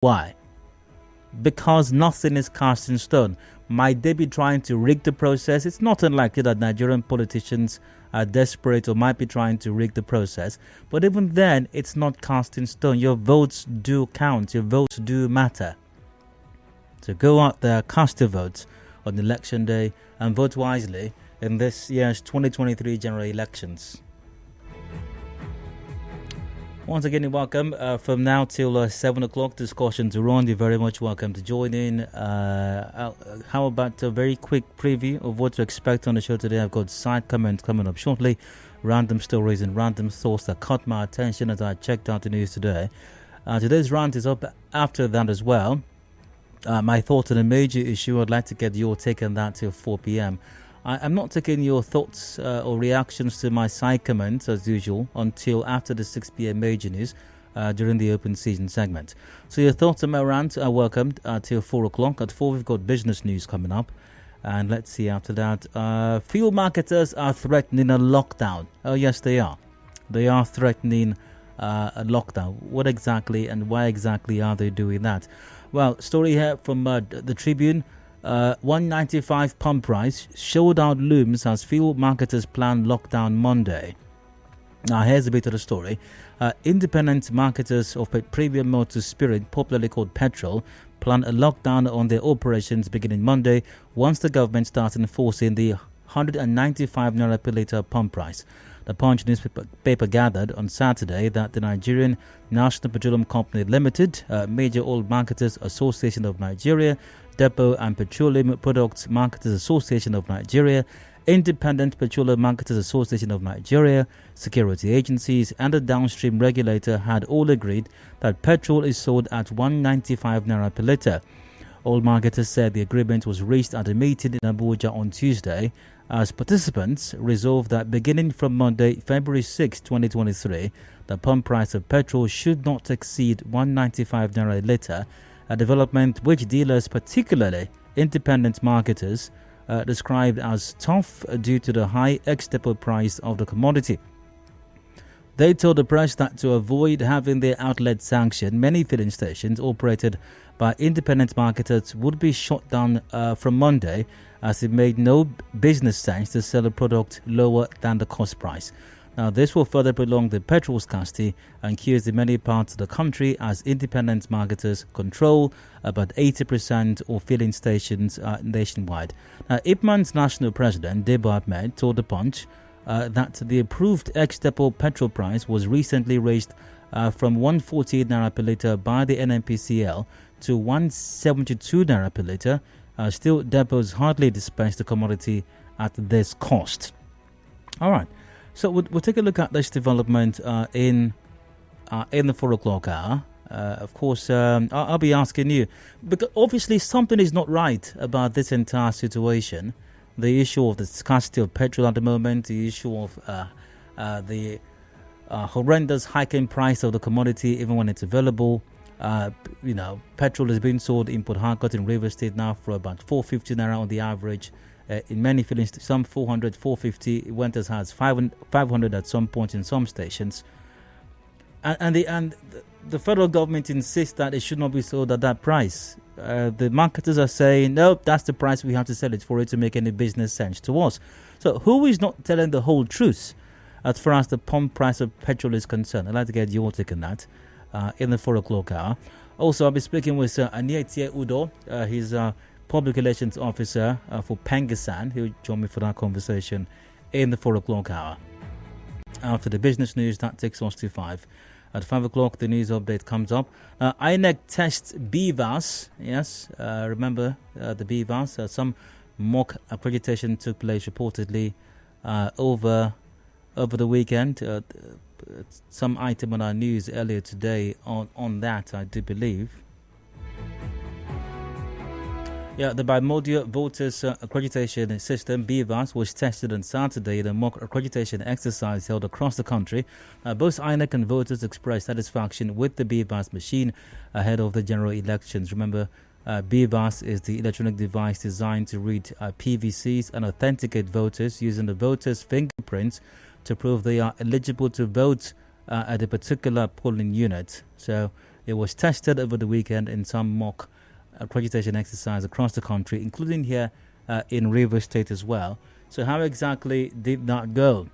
Why? Because nothing is cast in stone. Might they be trying to rig the process? It's not unlikely that Nigerian politicians are desperate or might be trying to rig the process. But even then, it's not cast in stone. Your votes do count. Your votes do matter. So go out there, cast your votes on election day and vote wisely in this year's 2023 general elections. Once again, you're welcome. From now till 7 o'clock, discussions are on. You're very much welcome to join in. How about a very quick preview of what to expect on the show today? I've got side comments coming up shortly, random stories and random thoughts that caught my attention as I checked out the news today. Today's rant is up after that as well. My thoughts on a major issue. I'd like to get your take on that till 4 p.m. I'm not taking your thoughts or reactions to my side comments as usual until after the 6 p.m. major news during the open season segment. So your thoughts on my rant are welcomed till 4 o'clock. At 4 we've got business news coming up. And let's see after that. Fuel marketers are threatening a lockdown. Oh yes, they are. They are threatening a lockdown. What exactly and why exactly are they doing that? Well, story here from the Tribune. 195 pump price, showdown looms as fuel marketers plan lockdown Monday. Now here's a bit of the story. Independent marketers of premium motor spirit, popularly called petrol, plan a lockdown on their operations beginning Monday once the government starts enforcing the 195 naira per litre pump price. The Punch newspaper gathered on Saturday that the Nigerian National Petroleum Company Limited, Major Oil Marketers Association of Nigeria, Depot and Petroleum Products Marketers Association of Nigeria, Independent Petroleum Marketers Association of Nigeria, security agencies and the downstream regulator had all agreed that petrol is sold at 195 naira per litre. All marketers said the agreement was reached at a meeting in Abuja on Tuesday as participants resolved that beginning from Monday, February 6, 2023, the pump price of petrol should not exceed 195 naira a litre, a development which dealers, particularly independent marketers, described as tough due to the high ex-depot price of the commodity. They told the press that to avoid having their outlets sanctioned, many filling stations operated by independent marketers would be shut down from Monday, as it made no business sense to sell a product lower than the cost price. Now, this will further prolong the petrol scarcity and cures in many parts of the country as independent marketers control about 80% of filling stations nationwide. Now, IPMAN's national president, Debo Ahmed, told The Punch that the approved ex-depot petrol price was recently raised from 148 naira per litre by the NNPCL to 172 naira per litre. Still, depots hardly dispense the commodity at this cost. All right. So we'll take a look at this development in the 4 o'clock hour. Of course, I'll be asking you, because obviously something is not right about this entire situation. The issue of the scarcity of petrol at the moment, the issue of the horrendous hiking price of the commodity even when it's available. Petrol is being sold in Port Harcourt in Rivers State now for about 450 naira on the average. In many filling stations, some 400, 450, it went as high as 500 at some point in some stations. And the federal government insists that it should not be sold at that price. The marketers are saying, no, that's the price we have to sell it for it to make any business sense to us. So who is not telling the whole truth as far as the pump price of petrol is concerned? I'd like to get your take on that in the 4 o'clock hour. Also, I'll be speaking with Anietie Udo. He's Public Relations Officer for Pengasan. He'll join me for that conversation in the 4 o'clock hour. After the business news, that takes us to 5. At 5 o'clock, the news update comes up. INEC tests BVAS. Yes, remember the BVAS. Some mock accreditation took place reportedly over the weekend. Some item on our news earlier today on that, I do believe. Yeah, the Bimodal Voters Accreditation System, BVAS, was tested on Saturday in a mock accreditation exercise held across the country. Both INEC and voters expressed satisfaction with the BVAS machine ahead of the general elections. Remember, BVAS is the electronic device designed to read PVCs and authenticate voters using the voters' fingerprints to prove they are eligible to vote at a particular polling unit. So It was tested over the weekend in some mock accreditation exercise across the country, including here in Rivers State as well. So, how exactly did that go?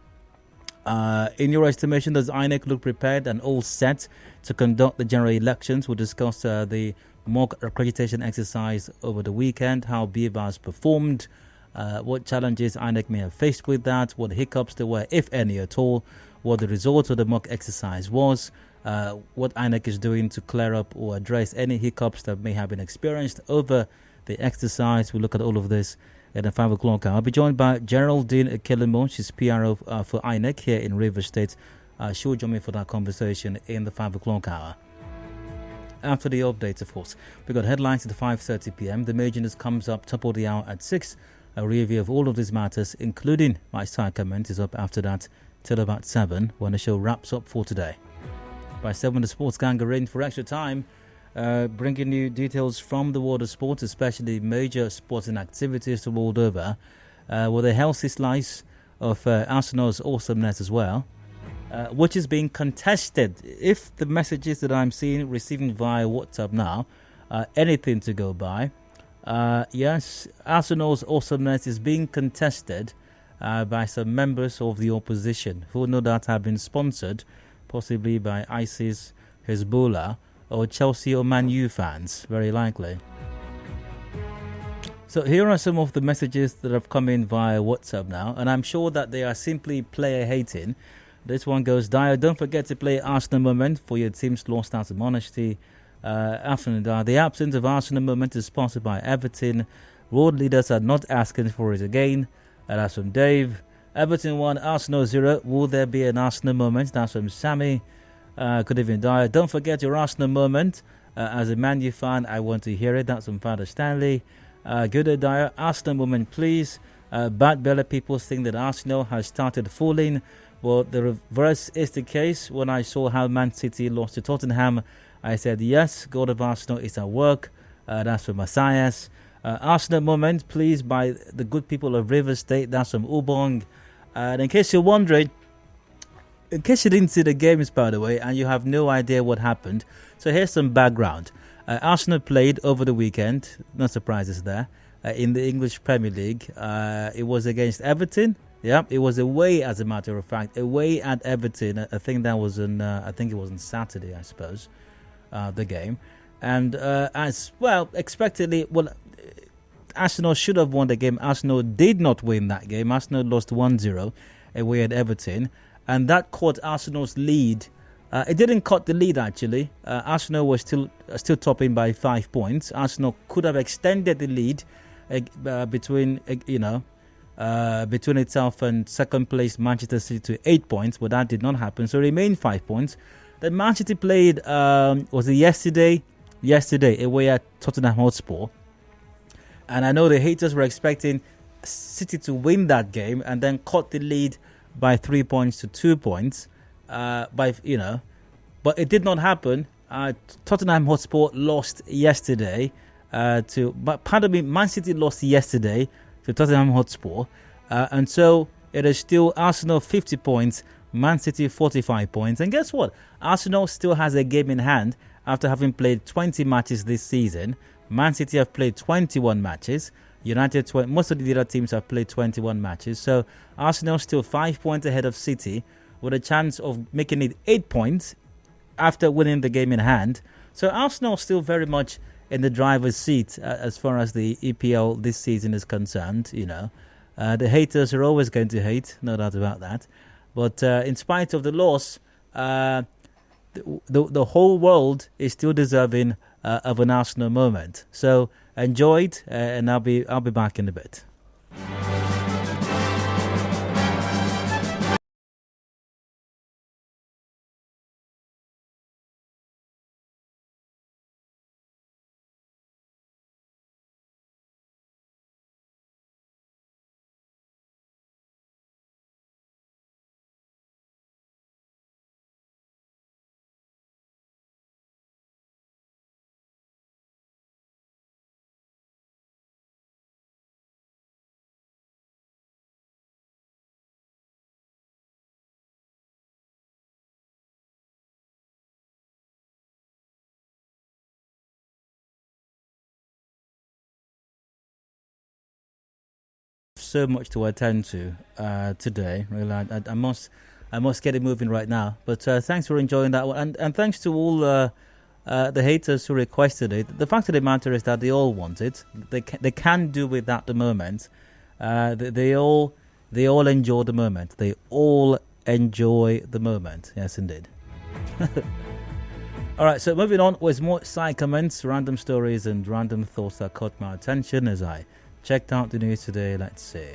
In your estimation, does INEC look prepared and all set to conduct the general elections? We'll discuss the mock accreditation exercise over the weekend, how BVAS performed, what challenges INEC may have faced with that, what hiccups there were, if any at all, what the result of the mock exercise was, what INEC is doing to clear up or address any hiccups that may have been experienced over the exercise. We'll look at all of this at the 5 o'clock hour. I'll be joined by Geraldine Kelemo. She's PRO for INEC here in Rivers State. She'll join me for that conversation in the 5 o'clock hour. After the updates, of course, we've got headlines at 5:30 p.m. The major news comes up top of the hour at 6. A review of all of these matters, including my side comment, is up after that till about 7 when the show wraps up for today. By 7, the sports gang are in for extra time, bringing you details from the world of sports, especially major sporting activities the world over, with a healthy slice of Arsenal's awesomeness as well, which is being contested. If the messages that I'm receiving via WhatsApp now are anything to go by, yes, Arsenal's awesomeness is being contested by some members of the opposition who no doubt have been sponsored possibly by ISIS, Hezbollah, or Chelsea or Man U fans, very likely. So here are some of the messages that have come in via WhatsApp now, and I'm sure that they are simply player hating. This one goes, Dyer, don't forget to play Arsenal moment for your team's lost out of honesty. Afternoon, Dyer. The absence of Arsenal moment is sponsored by Everton. World leaders are not asking for it again. And that's from Dave. Everton 1, Arsenal 0. Will there be an Arsenal moment? That's from Sammy. Good evening, Dyer. Don't forget your Arsenal moment. As a Man U fan, I want to hear it. That's from Father Stanley. Good day, Dyer. Arsenal moment, please. Bad belly people think that Arsenal has started falling. Well, the reverse is the case. When I saw how Man City lost to Tottenham, I said, yes, God of Arsenal is at work. That's from Matthias. Arsenal moment, please, by the good people of Rivers State. That's from Ubong. And in case you're wondering, in case you didn't see the games, by the way, and you have no idea what happened, so here's some background. Arsenal played over the weekend, no surprises there, in the English Premier League. It was against Everton. Yeah, it was away, as a matter of fact, away at Everton. I think that was I think it was on Saturday, I suppose, the game. And as well, expectedly, Arsenal should have won the game. Arsenal did not win that game. Arsenal lost 1-0 away at Everton. And that caught Arsenal's lead. It didn't cut the lead, actually. Arsenal was still topping by 5 points. Arsenal could have extended the lead between itself and second place Manchester City to 8 points, but that did not happen. So it remained 5 points. Then Man City played, was it yesterday? Yesterday, away at Tottenham Hotspur. And I know the haters were expecting City to win that game and then cut the lead by 3 points to 2 points. But it did not happen. Tottenham Hotspur lost yesterday Man City lost yesterday to Tottenham Hotspur. And so it is still Arsenal 50 points, Man City 45 points. And guess what? Arsenal still has a game in hand after having played 20 matches this season. Man City have played 21 matches. United, most of the other teams have played 21 matches. So Arsenal still 5 points ahead of City with a chance of making it 8 points after winning the game in hand. So Arsenal still very much in the driver's seat as far as the EPL this season is concerned. The haters are always going to hate, no doubt about that. But in spite of the loss, the whole world is still deserving of an Arsenal moment. So enjoy it, and I'll be back in a bit. so much to attend to today. Really, I must get it moving right now. But thanks for enjoying that one, and thanks to all the haters who requested it. The fact of the matter is that they all want it. They can do without the moment. They all enjoy the moment. They all enjoy the moment. Yes, indeed. All right, so moving on with more side comments, random stories, and random thoughts that caught my attention as I checked out the news today. Let's see.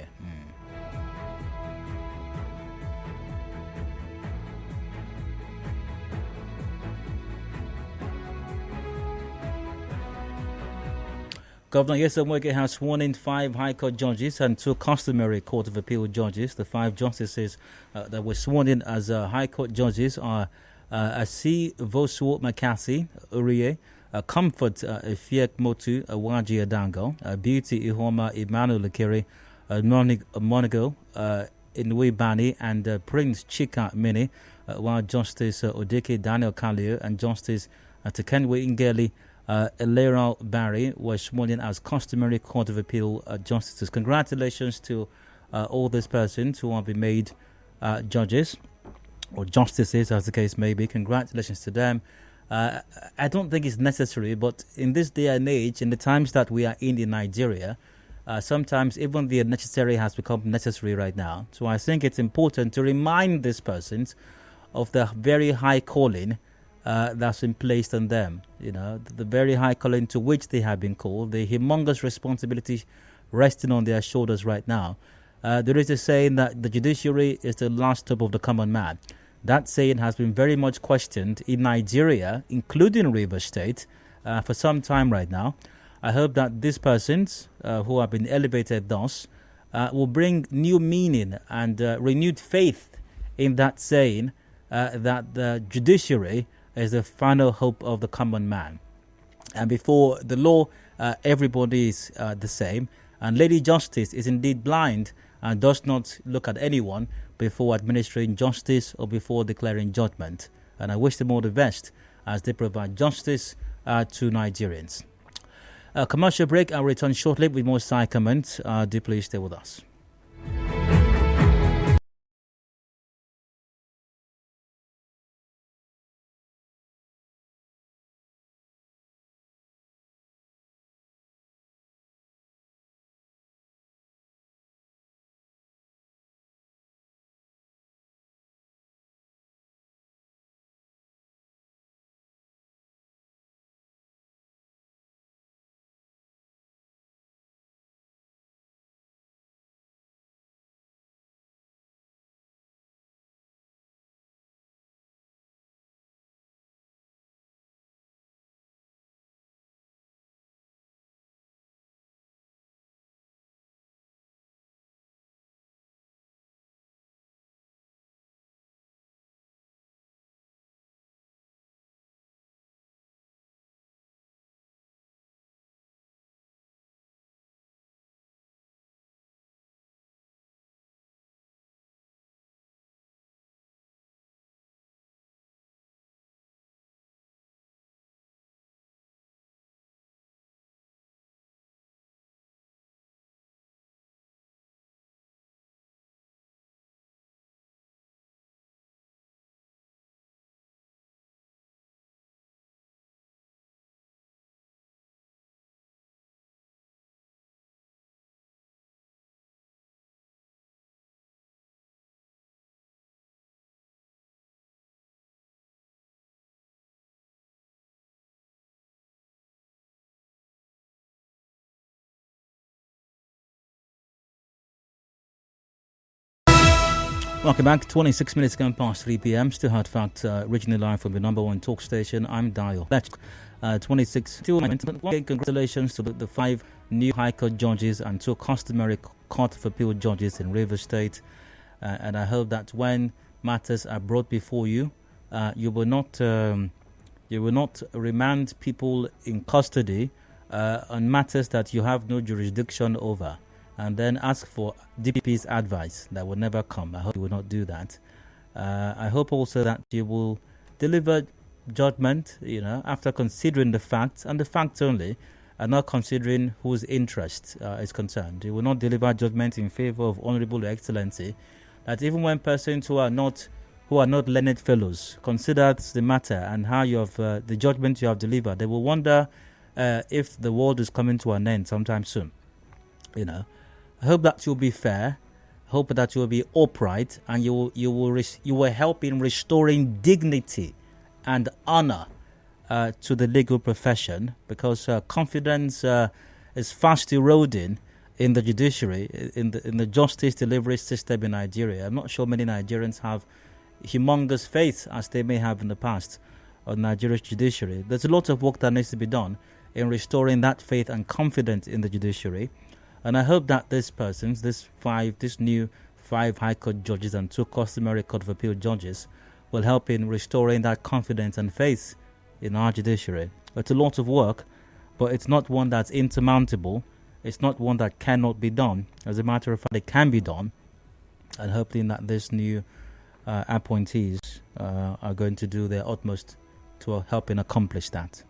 Governor Nyesom Wike has sworn in 5 High Court judges and 2 customary Court of Appeal judges. The 5 justices that were sworn in as High Court judges are Asi Vosuo Makasi Urie, Comfort Ifiek Motu Waji Adango, Beauty Ihoma Emmanuel Lekere, Monago Inui Bani, and Prince Chika Mini, while Justice Odeke Daniel Kalio and Justice Tekenwe Ingeli Elera Barry were sworn in as customary Court of Appeal justices. Congratulations to all these persons who have been made judges or justices, as the case may be. Congratulations to them. I don't think it's necessary, but in this day and age, in the times that we are in Nigeria, sometimes even the necessary has become necessary right now. So I think it's important to remind these persons of the very high calling that's been placed on them. You know, the very high calling to which they have been called, the humongous responsibility resting on their shoulders right now. There is a saying that the judiciary is the last hope of the common man. That saying has been very much questioned in Nigeria, including Rivers State, for some time right now. I hope that these persons who have been elevated thus will bring new meaning and renewed faith in that saying that the judiciary is the final hope of the common man. And before the law, everybody is the same. And Lady Justice is indeed blind and does not look at anyone before administering justice or before declaring judgment. And I wish them all the best as they provide justice to Nigerians. Commercial break. I'll return shortly with more side comments. Do please stay with us. Welcome back. 26 minutes gone past 3 p.m. Still Hard Fact, originally live from the number one talk station. I'm Dial. That's 26. Congratulations to the 5 new High Court judges and 2 customary Court of Appeal judges in Rivers State. And I hope that when matters are brought before you, you will not remand people in custody on matters that you have no jurisdiction over, and then ask for DPP's advice that will never come. I hope you will not do that. I hope also that you will deliver judgment, after considering the facts and the facts only, and not considering whose interest is concerned. He will not deliver judgment in favor of Honorable Excellency. That even when persons who are not learned fellows consider the matter and how you have the judgment you have delivered, they will wonder if the world is coming to an end sometime soon. I hope that you'll be fair. Hope that you will be upright, and you will help in restoring dignity and honor to the legal profession, because confidence is fast eroding in the judiciary, in the justice delivery system in Nigeria. I'm not sure many Nigerians have humongous faith as they may have in the past on Nigeria's judiciary. There's a lot of work that needs to be done in restoring that faith and confidence in the judiciary. And I hope that these new 5 High Court judges and 2 customary Court of Appeal judges will help in restoring that confidence and faith in our judiciary. It's a lot of work, but it's not one that's insurmountable. It's not one that cannot be done. As a matter of fact, it can be done. And hoping that these new appointees are going to do their utmost to help in accomplish that.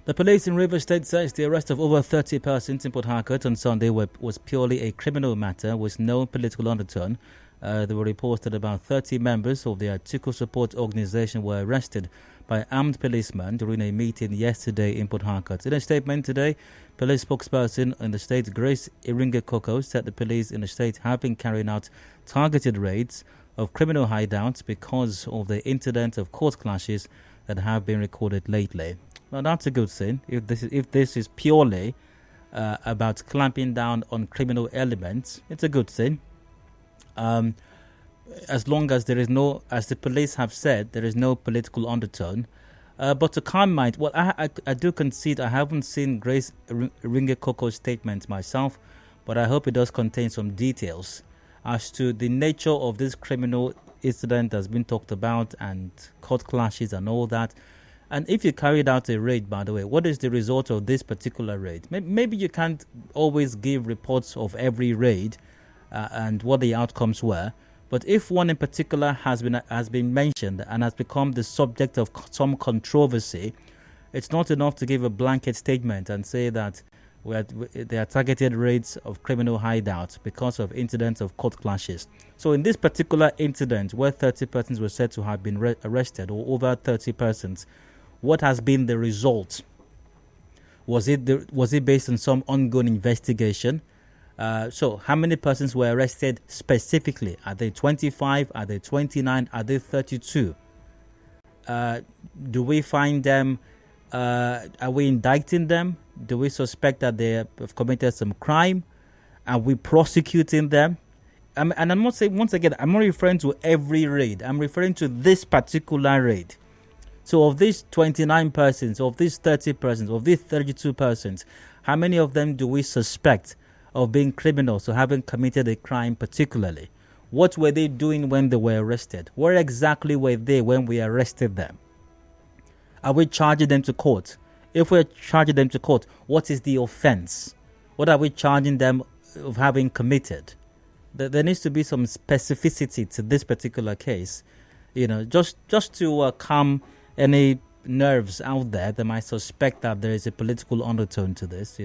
The police in Rivers State says the arrest of over 30 persons in Port Harcourt on Sunday was purely a criminal matter with no political undertone. There were reports that about 30 members of the Atiku support organization were arrested by armed policemen during a meeting yesterday in Port Harcourt. In a statement today, police spokesperson in the state, Grace Iringe-Koko, said the police in the state have been carrying out targeted raids of criminal hideouts because of the incident of court clashes that have been recorded lately. Well, that's a good thing. If this is purely about clamping down on criminal elements, it's a good thing. As long as there is no, as the police have said, there is no political undertone. But to calm mind, well, I do concede I haven't seen Grace Iringe-Koko's statement myself, but I hope it does contain some details as to the nature of this criminal incident that's been talked about and court clashes and all that. And if you carried out a raid, by the way, what is the result of this particular raid? Maybe you can't always give reports of every raid and what the outcomes were. But if one in particular has been mentioned and has become the subject of some controversy, it's not enough to give a blanket statement and say that there are targeted raids of criminal hideouts because of incidents of court clashes. So in this particular incident, where 30 persons were said to have been arrested, or over 30 persons, what has been the result? Was it based on some ongoing investigation? So how many persons were arrested specifically? Are they 25? Are they 29? Are they 32? Do we find them? Are we indicting them? Do we suspect that they have committed some crime? Are we prosecuting them? And I'm not saying, once again, I'm not referring to every raid. I'm referring to this particular raid. So of these 29 persons, of these 30 persons, of these 32 persons, how many of them do we suspect of being criminals or having committed a crime particularly? What were they doing when they were arrested? Where exactly were they when we arrested them? Are we charging them to court? If we're charging them to court, what is the offense? What are we charging them of having committed? There needs to be some specificity to this particular case, just to calm any nerves out there that might suspect that there is a political undertone to this,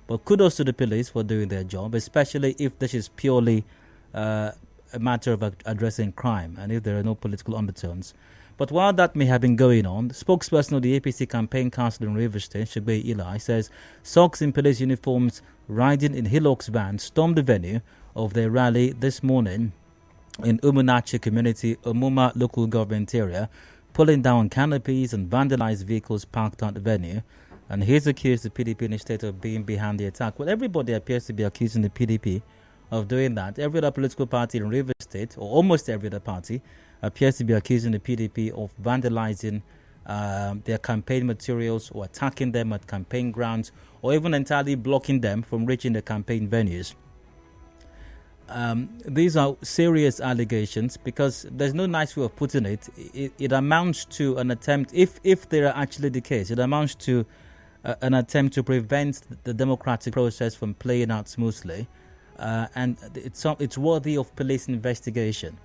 But kudos to the police for doing their job, especially if this is purely a matter of addressing crime and if there are no political undertones. But while that may have been going on, the spokesperson of the APC campaign council in Rivers State, Shugbe Eli, says thugs in police uniforms riding in Hillock's van stormed the venue of their rally this morning in Umunachi community, Umuma local government area, pulling down canopies and vandalized vehicles parked at the venue. And he's accused the PDP in the state of being behind the attack. Well, everybody appears to be accusing the PDP of doing that. Every other political party in Rivers State, or almost every other party, appears to be accusing the PDP of vandalizing their campaign materials or attacking them at campaign grounds or even entirely blocking them from reaching the campaign venues. These are serious allegations because there's no nice way of putting it. It amounts to an attempt, if they are actually the case, it amounts to an attempt to prevent the democratic process from playing out smoothly. And it's worthy of police investigation.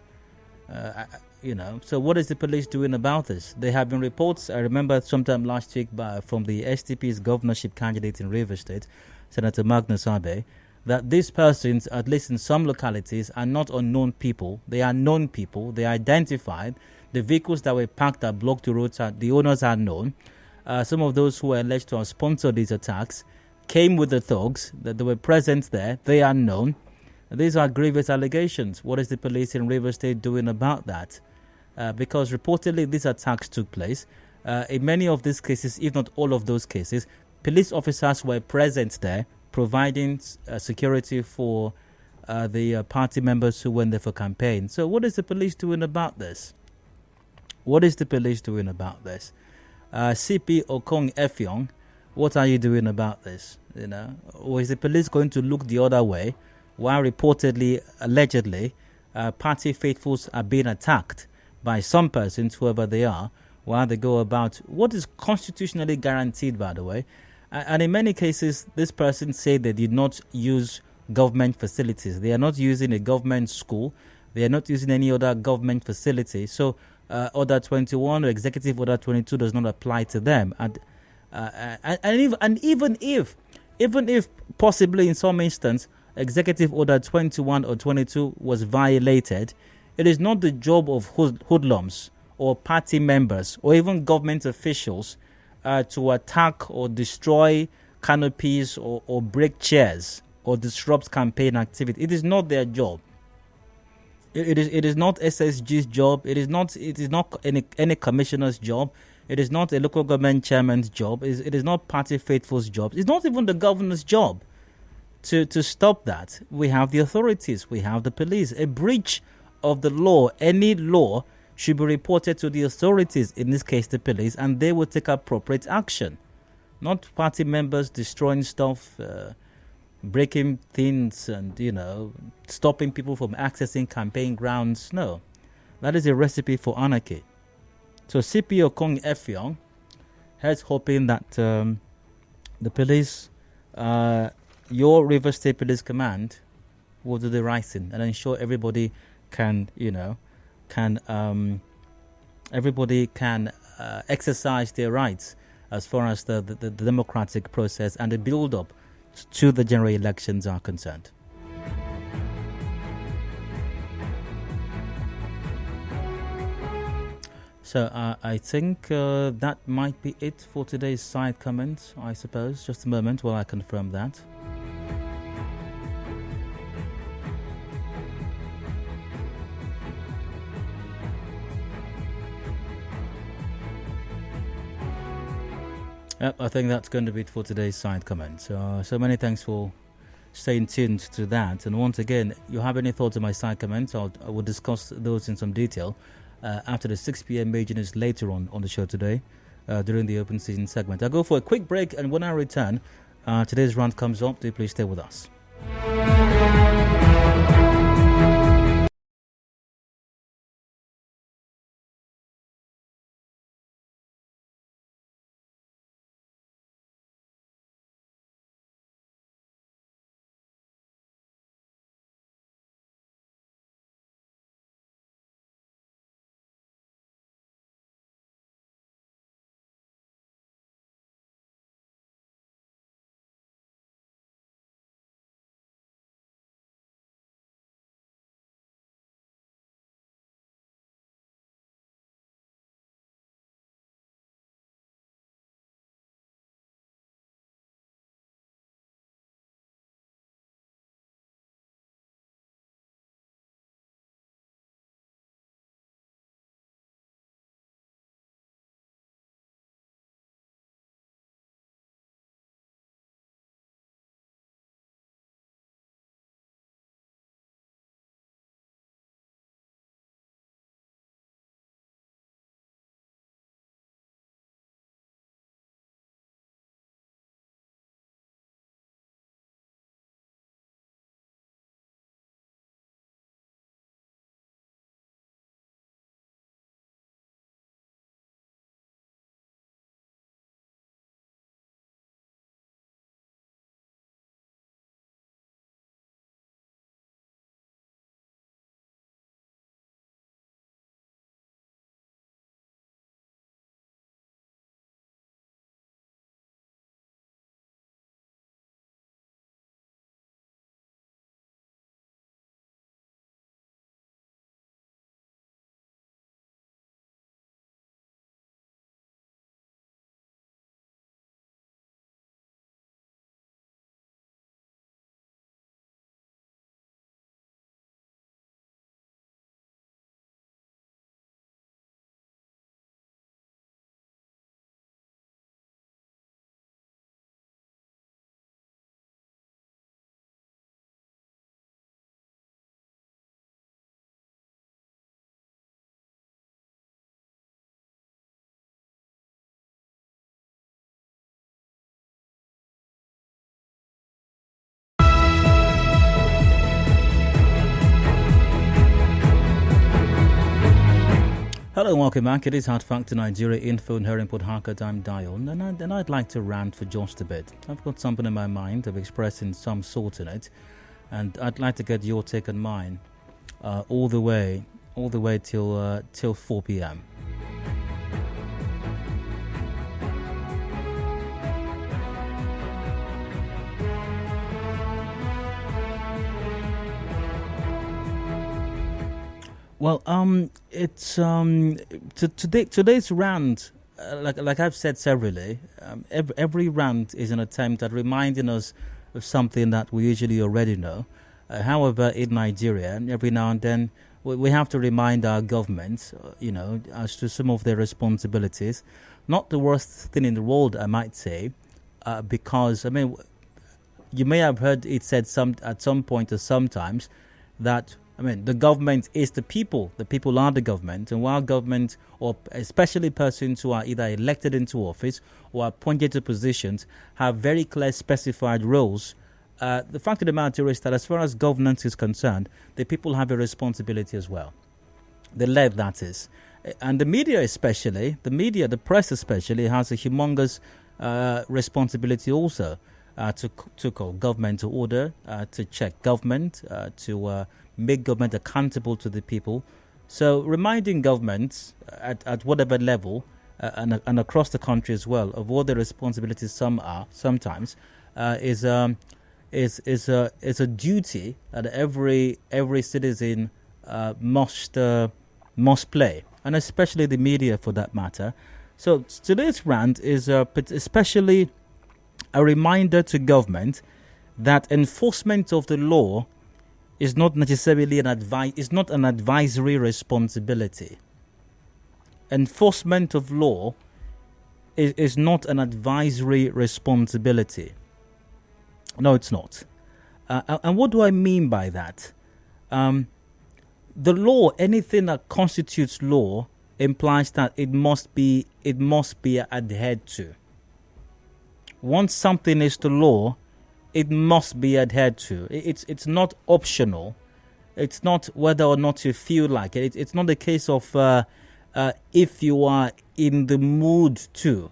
So what is the police doing about this? There have been reports, I remember sometime last week, from the STP's governorship candidate in Rivers State, Senator Magnus Abe, that these persons, at least in some localities, are not unknown people. They are known people. They are identified. The vehicles that were parked that blocked the roads, the owners are known. Some of those who were alleged to have sponsored these attacks came with the thugs, that they were present there. They are known. These are grievous allegations. What is the police in Rivers State doing about that? Because reportedly these attacks took place. In many of these cases, if not all of those cases, police officers were present there providing security for the party members who went there for campaign. So what is the police doing about this? What is the police doing about this? CP Okong Effiong, what are you doing about this? Or is the police going to look the other way while reportedly, allegedly, party faithfuls are being attacked by some persons, whoever they are, while they go about what is constitutionally guaranteed, by the way. And in many cases, these persons say they did not use government facilities. They are not using a government school. They are not using any other government facility. So Order 21 or Executive Order 22 does not apply to them. And even if possibly in some instance Executive Order 21 or 22 was violated, it is not the job of hoodlums or party members or even government officials to attack or destroy canopies or break chairs or disrupt campaign activity. It is not their job. It is not SSG's job. It is not any commissioner's job. It is not a local government chairman's job. It is not party faithful's job. It's not even the governor's job to stop that. We have the authorities. We have the police. A breach of the law, any law, should be reported to the authorities, in this case the police, and they will take appropriate action. Not party members destroying stuff, breaking things, and stopping people from accessing campaign grounds. No, that is a recipe for anarchy. So CP Okong Effiong here's hoping that the police, your River State Police Command, will do the right thing and ensure everybody can exercise their rights as far as the democratic process and the build-up to the general elections are concerned. So I think that might be it for today's side comments, I suppose. Just a moment while I confirm that. Yep, I think that's going to be it for today's side comments. So many thanks for staying tuned to that. And once again, you have any thoughts on my side comments, I will discuss those in some detail after the 6 p.m. major news later on the show today during the open season segment. I'll go for a quick break, and when I return, today's round comes up. Do please stay with us. Hello and welcome back. It is Hard Factor Nigeria Info and Hearing Port Harcourt. I'm Dion, and I'd like to rant for just a bit. I've got something in my mind. I've expressed in some sort in it, and I'd like to get your take on mine all the way till 4 p.m. Well, it's today's rant. Like I've said severally, every rant is an attempt at reminding us of something that we usually already know. However, in Nigeria, every now and then we have to remind our government, as to some of their responsibilities. Not the worst thing in the world, I might say, because you may have heard it said at some point or sometimes that. The government is the people are the government, and while government, or especially persons who are either elected into office or appointed to positions, have very clear specified roles, the fact of the matter is that as far as governance is concerned, the people have a responsibility as well. The left, that is. And the media especially, the press especially, has a humongous responsibility also to call government to order, to check government, to make government accountable to the people. So reminding governments at whatever level and across the country as well of all the responsibilities sometimes is a duty that every citizen must play, and especially the media for that matter. So today's rant is especially a reminder to government that enforcement of the law is not necessarily an advisory responsibility. Enforcement of law is not an advisory responsibility. No, it's not. And what do I mean by that? The law, anything that constitutes law, implies that it must be adhered to. Once something is the law, it must be adhered to. It's not optional. It's not whether or not you feel like it. It's not a case of if you are in the mood to.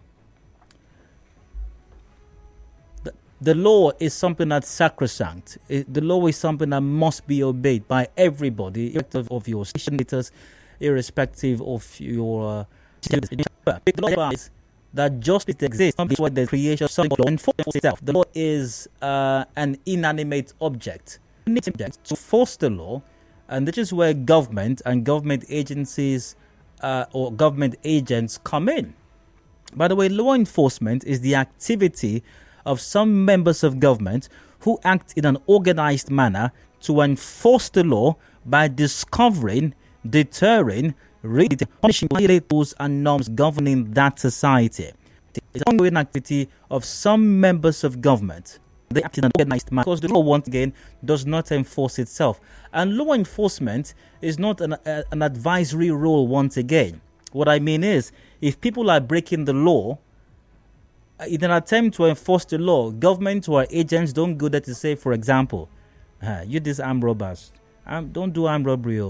The law is something that's sacrosanct. The law is something that must be obeyed by everybody, irrespective of your status, irrespective of your that justice exists not before the creation of law enforces itself. The law is an inanimate object. To force the law, and this is where government and government agencies or government agents come in. By the way, law enforcement is the activity of some members of government who act in an organized manner to enforce the law by discovering, deterring, punishing rules and norms governing that society. It's an ongoing activity of some members of government. They act in an organized manner because the law, once again, does not enforce itself. And law enforcement is not an advisory role once again. What I mean is, if people are breaking the law, in an attempt to enforce the law, government or agents don't go there to say, for example, you these armed robbers, don't do armed robbery.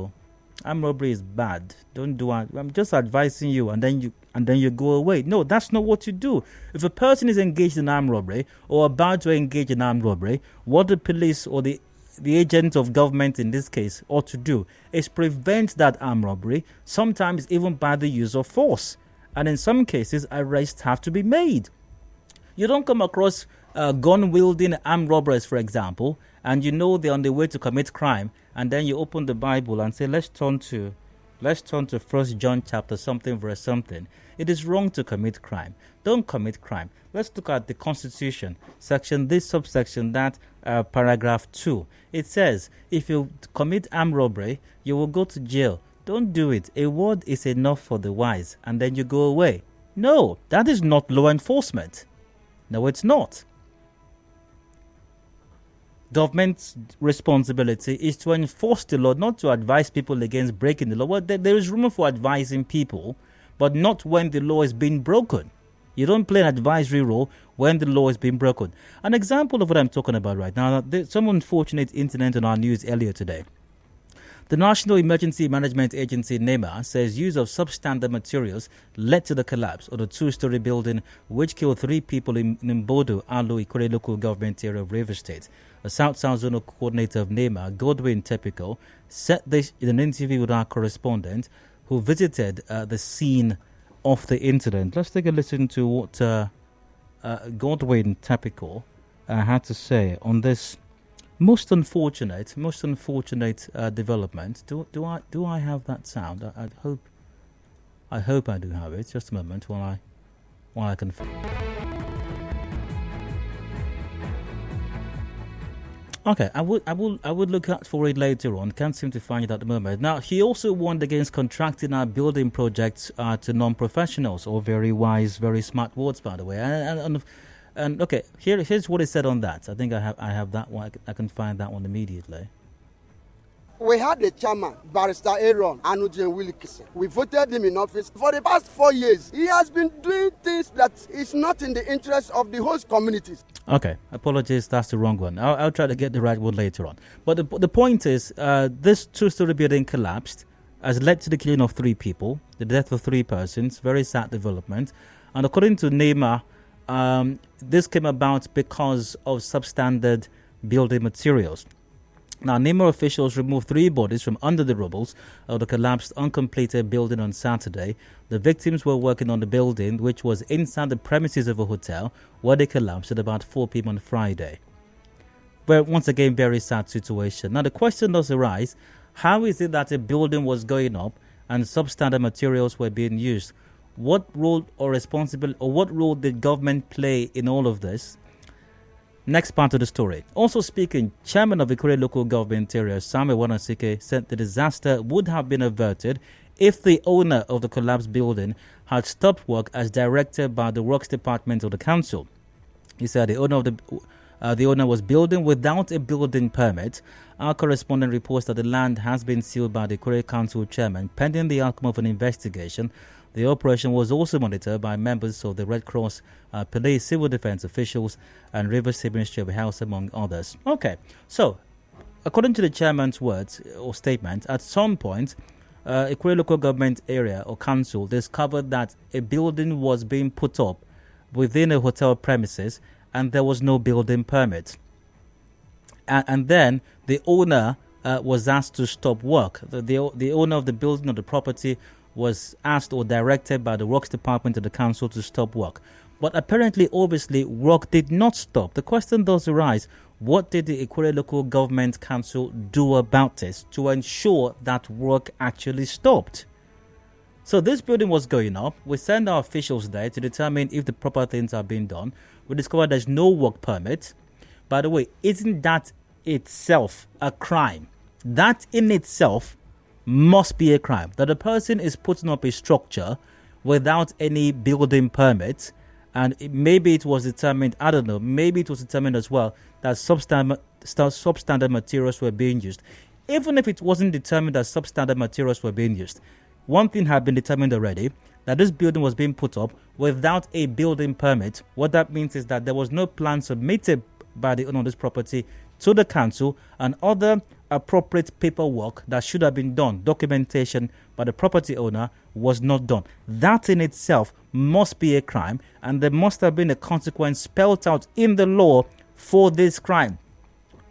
Armed robbery is bad. Don't do it. I'm just advising you, and then you go away. No, that's not what you do. If a person is engaged in armed robbery or about to engage in armed robbery, what the police or the agent of government in this case ought to do is prevent that armed robbery, sometimes even by the use of force. And in some cases, arrests have to be made. You don't come across gun-wielding armed robbers, for example, and you know they're on the way to commit crime, and then you open the Bible and say, let's turn to 1 John chapter something verse something. It is wrong to commit crime. Don't commit crime. Let's look at the Constitution, section this, subsection that, paragraph 2. It says, if you commit armed robbery, you will go to jail. Don't do it. A word is enough for the wise, and then you go away. No, that is not law enforcement. No, it's not. Government's responsibility is to enforce the law, not to advise people against breaking the law. Well, there is room for advising people, but not when the law is being broken. You don't play an advisory role when the law is being broken. An example of what I'm talking about right now, there's some unfortunate incident on our news earlier today. The National Emergency Management Agency, NEMA, says use of substandard materials led to the collapse of the two-story building which killed 3 people in Mbodo, Aluu, Ikore local government area of Rivers State. A South-South Zonal Coordinator of NEMA, Godwin Tepiko, said this in an interview with our correspondent who visited the scene of the incident. Let's take a listen to what Godwin Tepiko had to say on this most unfortunate development. Do I have that sound? I hope I do have it. Just a moment while I confirm. Okay, I would look out for it later on. Can't seem to find it at the moment. Now, he also warned against contracting our building projects to non-professionals. All very wise, very smart words, by the way. And okay, here's what he said on that. I think I have that one. I can find that one immediately. We had the chairman, Barrister Aaron Anujen Wilkinson. We voted him in office. For the past 4 years, he has been doing things that is not in the interest of the host communities. Okay, apologies, that's the wrong one. I'll try to get the right one later on. But the point is, this two-story building collapsed, has led to the killing of 3 people, the death of 3 persons, very sad development. And according to NEMA, this came about because of substandard building materials. Now, NEMA officials removed 3 bodies from under the rubble of the collapsed, uncompleted building on Saturday. The victims were working on the building, which was inside the premises of a hotel, where they collapsed at about 4 p.m. on Friday. Well, once again, very sad situation. Now, the question does arise, how is it that a building was going up and substandard materials were being used? What role or what role did government play in all of this? Next part of the story. Also speaking, Chairman of Ikore local government area, Samuel Wanasike, said the disaster would have been averted if the owner of the collapsed building had stopped work as directed by the Works Department of the council. He said the owner was building without a building permit. Our correspondent reports that the land has been sealed by the Ikore Council chairman pending the outcome of an investigation. The operation was also monitored by members of the Red Cross, police, civil defense officials, and Rivers State Ministry of Health, among others. Okay, so according to the chairman's words or statement, at some point, Ikore local government area or council discovered that a building was being put up within a hotel premises and there was no building permit. And then the owner was asked to stop work. The owner of the building or the property was asked or directed by the Works Department of the council to stop work. But apparently, obviously, work did not stop. The question does arise, what did the Ikore Local Government Council do about this to ensure that work actually stopped? So this building was going up. We sent our officials there to determine if the proper things are being done. We discovered there's no work permit. By the way, isn't that itself a crime? That in itself must be a crime. That a person is putting up a structure without any building permit, and maybe it was determined, I don't know, maybe it was determined as well that substandard materials were being used. Even if it wasn't determined that substandard materials were being used, one thing had been determined already, that this building was being put up without a building permit. What that means is that there was no plan submitted by the owner of this property to the council and other appropriate paperwork that should have been done, documentation by the property owner, was not done. That in itself must be a crime, and there must have been a consequence spelled out in the law for this crime.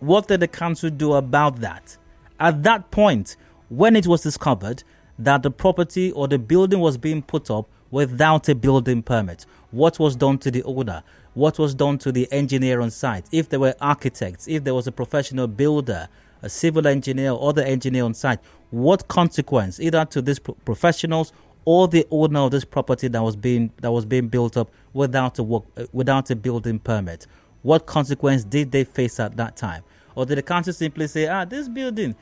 What did the council do about that? At that point, when it was discovered that the property or the building was being put up without a building permit, what was done to the owner? What was done to the engineer on site? If there were architects, if there was a professional builder, a civil engineer or other engineer on site, what consequence either to these professionals or the owner of this property that was being built up without a building permit? What consequence did they face at that time? Or did the council simply say, this building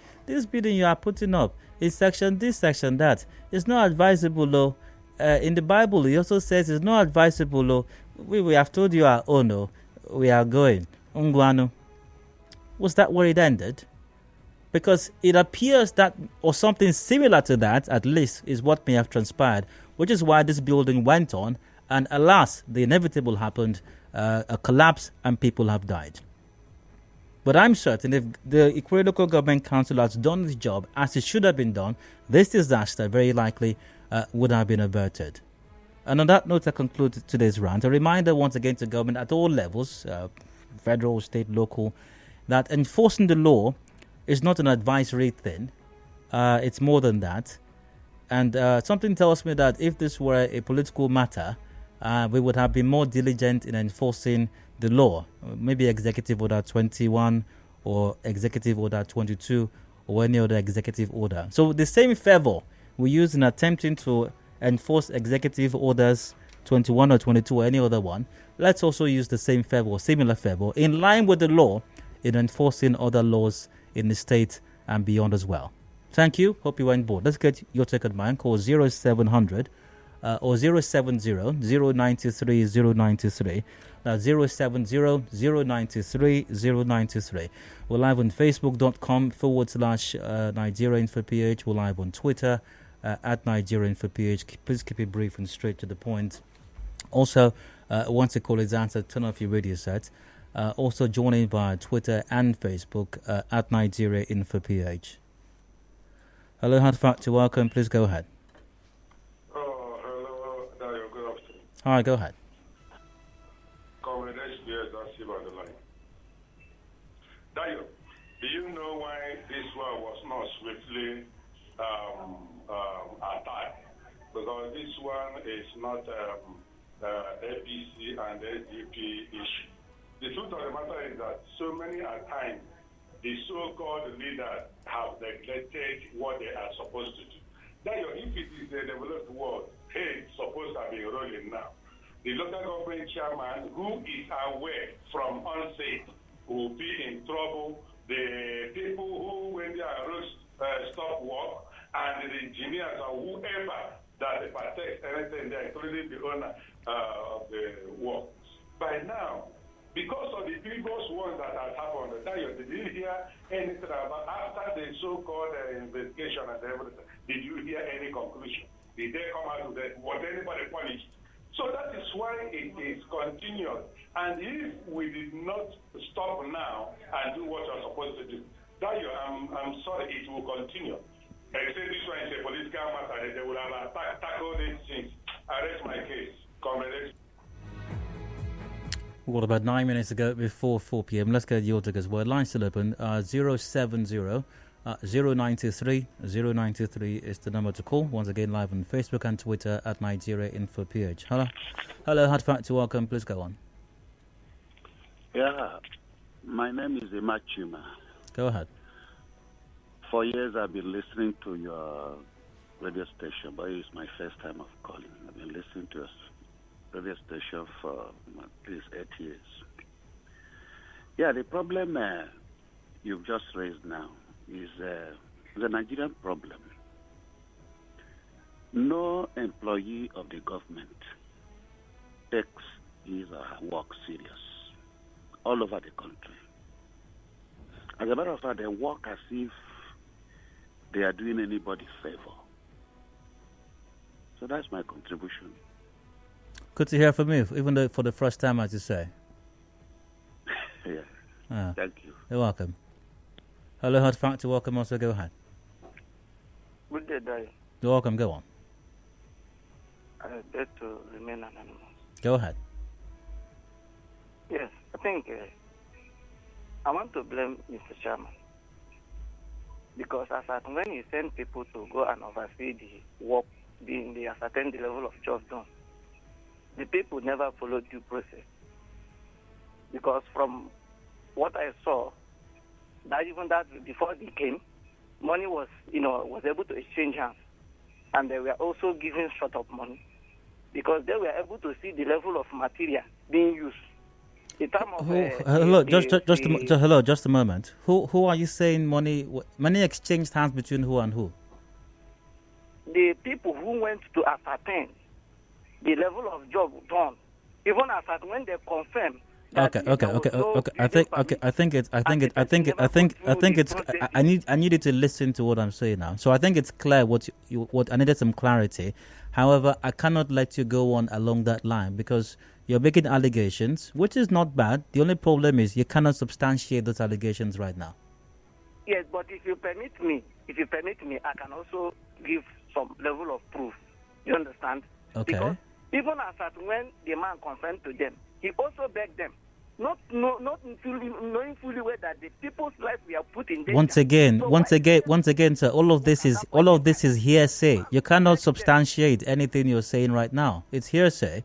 you are putting up is section this, section that? It's not advisable, though. In the Bible, it also says it's not advisable, though. We have told you our own, oh, we are going. Ungwano. Was that where it ended? Because it appears that, or something similar to that, at least, is what may have transpired, which is why this building went on, and alas, the inevitable happened, a collapse, and people have died. But I'm certain if the Equatorial Local Government Council has done its job as it should have been done, this disaster very likely would have been averted. And on that note, I conclude today's rant. A reminder once again to government at all levels, federal, state, local, that enforcing the law is not an advisory thing. It's more than that. And something tells me that if this were a political matter, we would have been more diligent in enforcing the law. Maybe Executive Order 21 or Executive Order 22 or any other executive order. So the same fervor we use in attempting to enforce Executive Orders 21 or 22 or any other one, let's also use the same fervor, similar fervor, in line with the law in enforcing other laws in the state and beyond as well. Thank you. Hope you were on board. Let's get your take on mine. Call 0700 or 070 093 093. That's 070 093 093. We're live on facebook.com/NigeriaInfoPH. We're live on Twitter at NigeriaInfoPH. Please keep it brief and straight to the point. Also, once the call is answered, turn off your radio set. Also joining via Twitter and Facebook at NigeriaInfoPH. Hello, Hadfat, welcome. Please go ahead. Oh, hello, Dario. Good afternoon. All right, go ahead. Comrade SBS, that's you on the line. Dario, do you know why this one was not swiftly attacked? Because this one is not APC and SDP issue. The truth of the matter is that so many at times, the so-called leaders have neglected what they are supposed to do. Dario, if it is a developed world, hey, it's supposed to be rolling now. The local government chairman who is aware from onset will be in trouble. The people who, when their roads stop work, and the engineers or whoever that protects anything there, including the owner of the work. By now, because of the previous ones that has happened, did you hear anything about after the so-called investigation and everything? Did you hear any conclusion? Did they come out with it? Was anybody punished? So that is why it is continuous. And if we did not stop now and do what we're supposed to do, Dario, I'm sorry, it will continue. They say this one is a political matter, they will have tackled these things. Arrest my case. Comrade. What about 9 minutes ago before 4 p.m.? Let's get your tickets. Well, line's still open. 070 093 093 is the number to call. Once again, live on Facebook and Twitter at NigeriaInfoPH. Hello, Hadfat, welcome. Please go on. Yeah, my name is Imachima. Go ahead. For years, I've been listening to your radio station, but it's my first time of calling. I've been listening to your radio station for at least 8 years. Yeah, the problem you've just raised now is the Nigerian problem. No employee of the government takes his or her work serious all over the country. As a matter of fact, they work as if they are doing anybody favor. So that's my contribution. Good to hear from you, even though for the first time, as you say. Yeah. Thank you. You're welcome. Hello, Hot Factor. Welcome. Also, go ahead. Good day, Dai. You're welcome. Go on. I beg to remain anonymous. Go ahead. Yes, I think I want to blame Mr. Chairman. Because as at when he sent people to go and oversee the work being the ascertain the level of job done, the people never followed due process. Because from what I saw, that even that before they came, money was able to exchange hands, and they were also given short of money because they were able to see the level of material being used. Hello, just a moment. Who are you saying money exchanged hands between who and who? The people who went to ascertain the level of job done, even as when they confirm. Okay. I need you to listen to what I'm saying now. So I think it's clear what I needed some clarity. However, I cannot let you go on along that line because You're making allegations, which is not bad. The only problem is you cannot substantiate those allegations right now. Yes, but if you permit me, I can also give some level of proof. You understand? Okay. Because even as at when the man confessed to them, he also begged them, not knowing fully well that the people's life we are put in danger. Once again, sir, all of this is hearsay. You cannot substantiate anything you're saying right now. It's hearsay.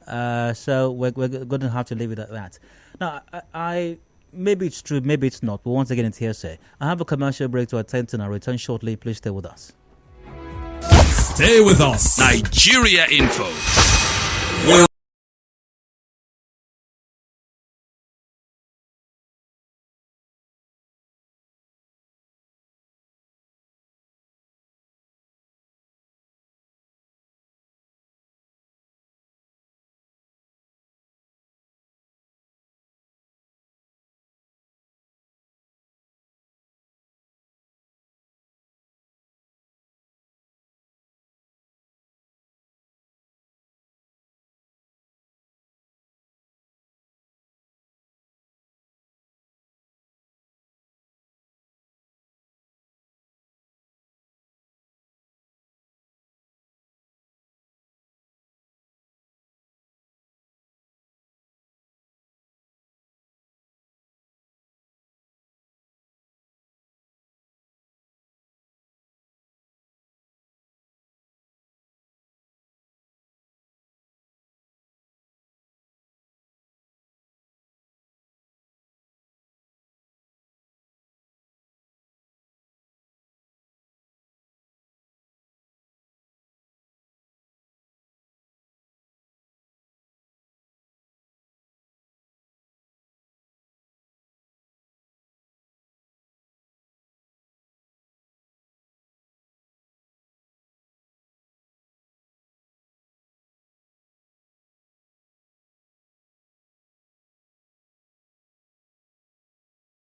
So we're going to have to leave it at that. Now, I maybe it's true, maybe it's not, but once again, it's hearsay. I have a commercial break to attend to and I'll return shortly. Please stay with us. Stay with us. Nigeria Info.